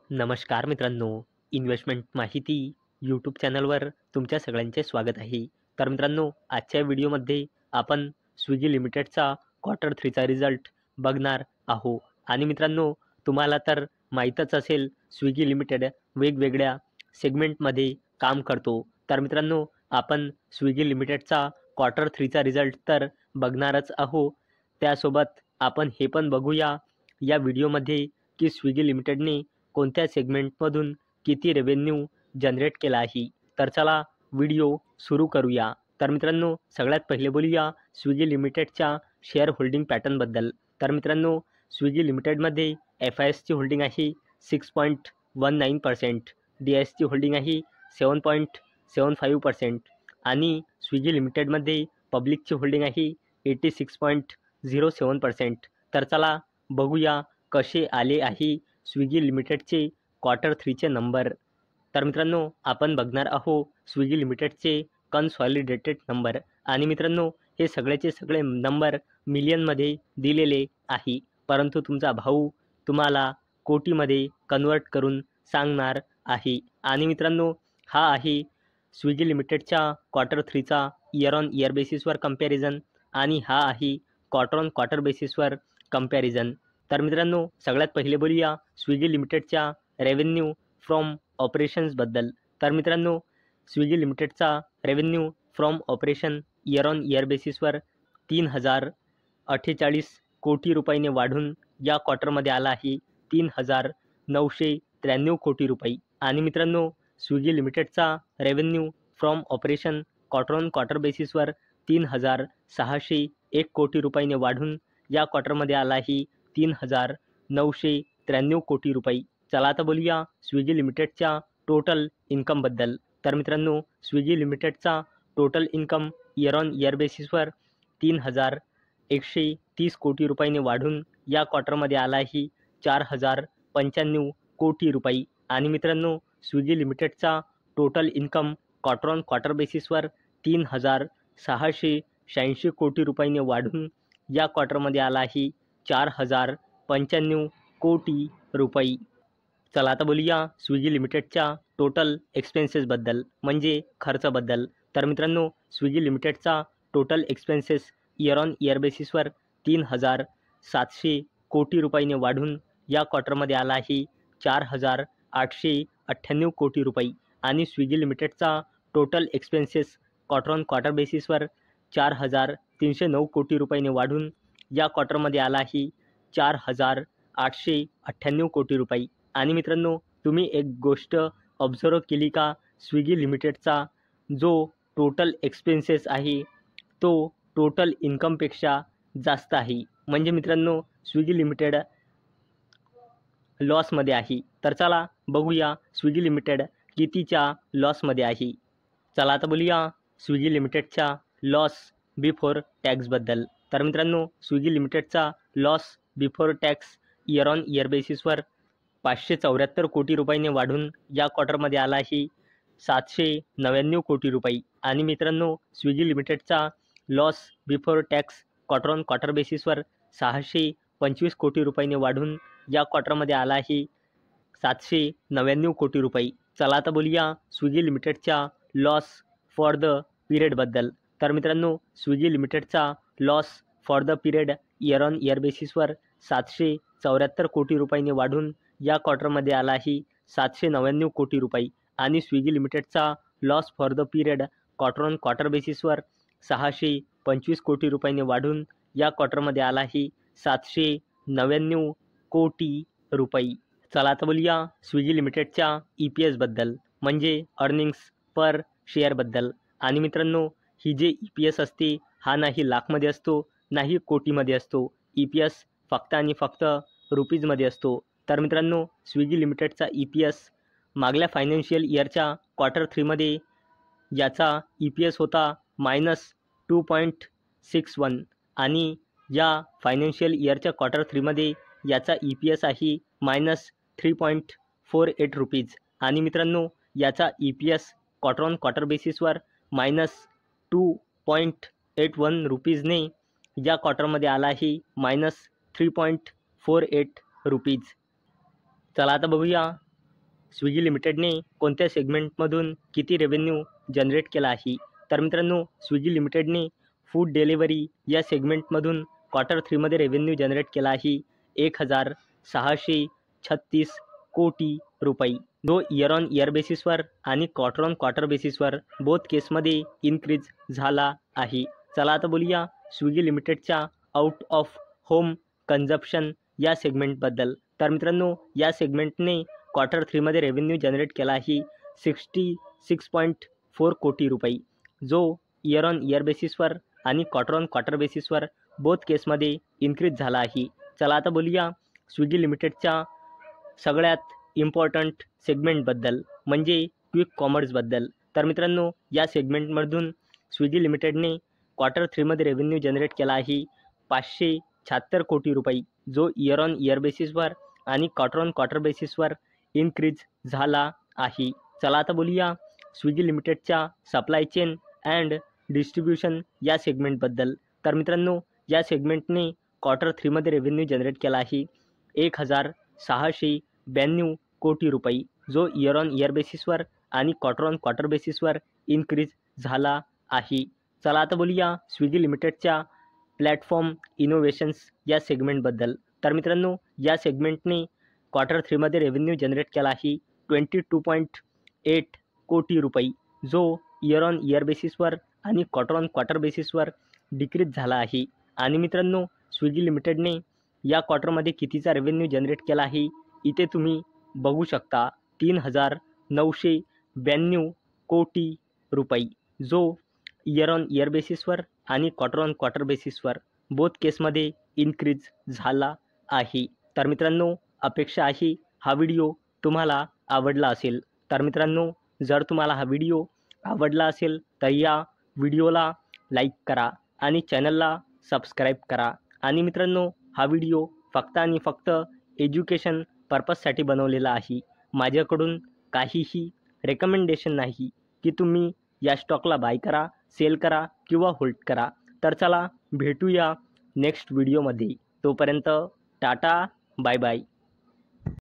नमस्कार मित्रांनो, इन्व्हेस्टमेंट माहिती यूट्यूब चॅनलवर तुमच्या सगळ्यांचे स्वागत आहे. तर मित्रांनो, आजच्या व्हिडिओमध्ये आपण स्विगी लिमिटेडचा क्वार्टर 3चा रिझल्ट बघणार आहोत. आणि मित्रांनो, तुम्हाला तर माहीतच असेल स्विगी लिमिटेड वेगवेगळ्या सेगमेंटमध्ये काम करतो. तर मित्रांनो, आपण स्विगी लिमिटेडचा क्वार्टर 3चा रिझल्ट तर बघणारच आहोत. त्यासोबत आपण हे पण बघूया या व्हिडिओमध्ये की स्विगी लिमिटेडने कोणत्या सेगमेंटमधून किती रेव्हेन्यू जनरेट केला आहे. तर चला व्हिडिओ सुरू करूया. तर मित्रांनो, सगळ्यात पहिले बोलूया स्विगी लिमिटेडच्या शेअर होल्डिंग पॅटर्नबद्दल. तर मित्रांनो, स्विगी लिमिटेडमध्ये FISची होल्डिंग आहे 6.19%, DISची होल्डिंग आहे 7.75% आणि स्विगी लिमिटेडमध्ये पब्लिकची होल्डिंग आहे 86.07%. तर चला बघूया कसे आले आहे स्विगी लिमिटेडचे क्वार्टर 3चे नंबर. तर मित्रांनो, आपण बघणार आहोत स्विगी लिमिटेडचे कन्सॉलिडेटेड नंबर. आणि मित्रांनो, हे सगळ्याचे सगळे नंबर मिलियनमध्ये दिलेले आहे, परंतु तुमचा भाऊ तुम्हाला कोटीमध्ये कन्वर्ट करून सांगणार आहे. आणि मित्रांनो, हा आहे स्विगी लिमिटेडच्या क्वार्टर 3चा इयर ऑन इयर बेसिसवर कंपॅरिझन आणि हा आहे क्वार्टर ऑन क्वार्टर बेसिसवर कंपॅरिझन. तर मित्रांनो, सगळ्यात पहिले बोलूया स्विगी लिमिटेडच्या रेव्हेन्यू फ्रॉम ऑपरेशन्सबद्दल. तर मित्रांनो, स्विगी लिमिटेडचा revenue from operation year on year बेसिसवर 3,048 कोटी रुपयांनी वाढून या क्वार्टरमध्ये आला आहे 3,993 कोटी रुपये. आणि मित्रांनो, स्विगी लिमिटेडचा revenue from operation quarter on quarter बेसिसवर 3,601 कोटी रुपयांनी वाढून या क्वार्टरमध्ये आला आहे 3,993 कोटी रुपये. चला आता बोलूया स्विगी लिमिटेडच्या टोटल इन्कमबद्दल. तर मित्रांनो, स्विगी लिमिटेडचा total income year on year बेसिसवर 3,130 कोटी रुपयांनी वाढून या क्वार्टरमध्ये आला आहे 4,095 कोटी रुपये. आणि मित्रांनो, स्विगी लिमिटेडचा total income quarter on quarter बेसिसवर 3,686 कोटी रुपयांनी वाढून या क्वार्टरमध्ये आला आहे 4,095 कोटी रुपये. चला आता बोलूया स्विगी लिमिटेडच्या टोटल एक्सपेन्सेसबद्दल, म्हणजे खर्चाबद्दल. तर मित्रांनो, स्विगी लिमिटेडचा total expenses year on year बेसिसवर 3,700 कोटी रुपयांनी वाढून या क्वार्टरमध्ये आला आहे 4,898 कोटी रुपये. आणि स्विगी लिमिटेडचा total expenses quarter on quarter बेसिसवर 4,309 कोटी रुपयांनी वाढून या क्वार्टरमध्ये आला आहे 4,898 कोटी रुपये. आणि मित्रांनो, तुम्ही एक गोष्ट ऑब्झर्व केली का? स्विगी लिमिटेडचा जो टोटल एक्सपेन्सेस आहे तो टोटल इन्कमपेक्षा जास्त आहे. म्हणजे मित्रांनो, स्विगी लिमिटेड लॉसमध्ये आहे. तर चला बघूया स्विगी लिमिटेड कितीच्या लॉसमध्ये आहे. चला आता बोलूया स्विगी लिमिटेडच्या लॉस बिफोर टॅक्सबद्दल. तर मित्रांनो, स्विगी लिमिटेडचा loss before tax year on year बेसिसवर 574 कोटी रुपयांनी वाढून या क्वार्टरमध्ये आला आहे 799 कोटी रुपये. आणि मित्रांनो, स्विगी लिमिटेडचा loss before tax quarter on quarter बेसिसवर 625 कोटी रुपयांनी वाढून या क्वार्टरमध्ये आला आहे 799 कोटी रुपये. चला आता बोलूया स्विगी लिमिटेडच्या लॉस फॉर द पिरियडबद्दल. तर मित्रांनो, स्विगी लिमिटेडचा loss for the period year on year बेसिसवर 774 कोटी रुपयांनी वाढून या क्वार्टरमध्ये आला आहे 799 कोटी रुपये. आणि स्विगी लिमिटेडचा loss for the period quarter on quarter बेसिसवर 625 कोटी रुपयांनी वाढून या क्वार्टरमध्ये आला आहे 799 कोटी रुपये. चला आता बोलूया स्विगी लिमिटेडच्या EPSबद्दल, म्हणजे अर्निंग्स पर शेअरबद्दल. आणि मित्रांनो, ही जे EPS असते हा नाही लाखमध्ये असतो, नाही कोटीमध्ये असतो. EPS फक्त आणि फक्त रुपीजमध्ये असतो. तर मित्रांनो, स्विगी लिमिटेडचा EPS मागल्या फायनान्शियल इयरच्या क्वार्टर 3मध्ये याचा EPS होता -2.61 आणि या फायनान्शियल इयरच्या क्वार्टर 3मध्ये याचा EPS आहे -3.48 रुपीज. आणि मित्रांनो, याचा EPS क्वार्टर ऑन क्वार्टर बेसिसवर -2.81 रुपीजने या क्वार्टरमध्ये आला आहे -3.48 रुपीज. चला आता बघूया स्विगी लिमिटेडने कोणत्या सेगमेंटमधून किती रेव्हेन्यू जनरेट केला आहे. तर मित्रांनो, स्विगी लिमिटेडने फूड डिलिव्हरी या सेगमेंटमधून क्वार्टर 3मध्ये रेव्हेन्यू जनरेट केला आहे 1,636 कोटी रुपये, जो इयर ऑन इयर बेसिसवर आणि क्वार्टर ऑन क्वार्टर बेसिसवर बोथ केसमध्ये इन्क्रीज झाला आहे. चला आता बोलूया स्विगी लिमिटेडच्या आउट ऑफ होम कन्झप्शन या सेगमेंटबद्दल. तर मित्रांनो, या सेगमेंटने क्वार्टर 3मध्ये रेव्हेन्यू जनरेट केला आहे 66.4 कोटी रुपये, जो इयर ऑन इयर बेसिसवर आणि क्वार्टर ऑन क्वार्टर बेसिसवर बोथ केसमध्ये इन्क्रीज झाला आहे. चला आता बोलूया स्विगी लिमिटेडच्या सगळ्यात इम्पॉर्टंट सेगमेंटबद्दल, म्हणजे क्विक कॉमर्सबद्दल. तर मित्रांनो, या सेगमेंटमधून स्विगी लिमिटेडने क्वार्टर 3मध्ये रेव्हेन्यू जनरेट केला आहे 576 कोटी रुपये, जो इयर ऑन इयर बेसिसवर आणि क्वार्टर ऑन क्वार्टर बेसिसवर इन्क्रीज झाला आहे. चला आता बोलूया स्विगी लिमिटेडच्या सप्लाय चेन अँड डिस्ट्रीब्युशन या सेगमेंटबद्दल. तर मित्रांनो, या सेगमेंटने क्वार्टर 3मध्ये रेव्हेन्यू जनरेट केला आहे 1,692 कोटी रुपये, जो इयर ऑन इयर बेसिसवर आणि क्वार्टर ऑन क्वार्टर बेसिसवर इन्क्रीज झाला आहे. चला आता बोलूया स्विगी लिमिटेडच्या प्लॅटफॉर्म इनोव्हेशन्स या सेगमेंटबद्दल. तर मित्रांनो, या सेगमेंटने क्वार्टर 3मध्ये रेव्हेन्यू जनरेट केला आहे 22.8 कोटी रुपये, जो इयर ऑन इयर बेसिसवर आणि क्वार्टर ऑन क्वार्टर बेसिसवर डिक्रीज झाला आहे. आणि मित्रांनो, स्विगी लिमिटेडने या क्वार्टरमध्ये कितीचा रेव्हेन्यू जनरेट केला आहे इथे तुम्ही बघू शकता 3,992 कोटी रुपये, जो इयर ऑन इयर बेसिसवर आणि क्वार्टर ऑन क्वार्टर बेसिसवर बोथ केसमध्ये इन्क्रीज झाला आहे. तर मित्रांनो, अपेक्षा आहे हा व्हिडिओ तुम्हाला आवडला असेल. तर मित्रांनो, जर तुम्हाला हा व्हिडिओ आवडला असेल तर या व्हिडिओला लाईक करा आणि चॅनलला सबस्क्राईब करा. आणि मित्रांनो, हा व्हिडिओ फक्त आणि फक्त एज्युकेशन पर्पजसाठी बनवलेला आहे. माझ्याकडून काहीही रेकमेंडेशन नाही की तुम्ही या स्टॉकला बाय करा, सेल करा किंवा होल्ड करा. तर चला भेटूया नेक्स्ट व्हिडिओमध्ये. तोपर्यंत टाटा, बाय बाय.